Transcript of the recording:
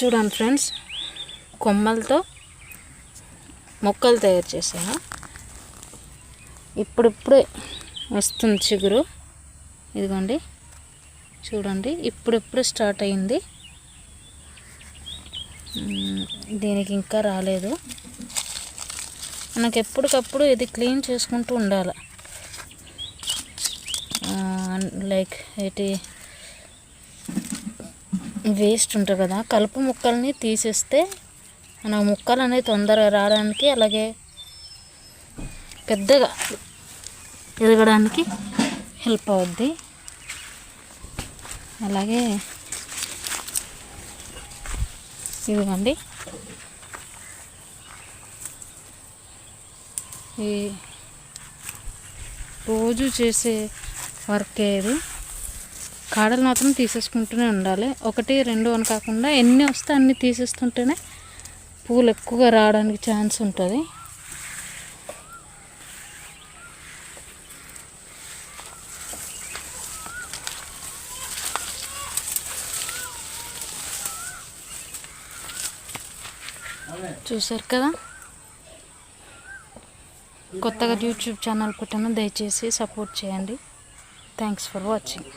చూడండి ఫ్రెండ్స్, కొమ్మలతో మొక్కలు తయారు చేశాను. ఇప్పుడిప్పుడే వస్తుంది చిగురు. ఇదిగోండి చూడండి, ఇప్పుడిప్పుడు స్టార్ట్ అయింది. దీనికి ఇంకా రాలేదు. మనకు ఎప్పటికప్పుడు ఇది క్లీన్ చేసుకుంటూ ఉండాలి. లైక్ వేస్ట్ ఉంటుంది కదా, కలుపు ముక్కల్ని తీసేస్తే మన ముక్కలు అనేవి తొందరగా రావడానికి, అలాగే పెద్దగా ఎదగడానికి హెల్ప్ అవుద్ది. అలాగే ఇదిగోండి, ఈ రోజు చేసే వర్క్ ఇది. కాడలు మాత్రం తీసేసుకుంటూనే ఉండాలి. 1, 2 అని కాకుండా ఎన్ని వస్తే అన్ని తీసేస్తుంటేనే పూలు ఎక్కువగా రావడానికి ఛాన్స్ ఉంటుంది. చూసారు కదా, కొత్తగా యూట్యూబ్ ఛానల్ పెట్టాను, దయచేసి సపోర్ట్ చేయండి. Thanks for watching.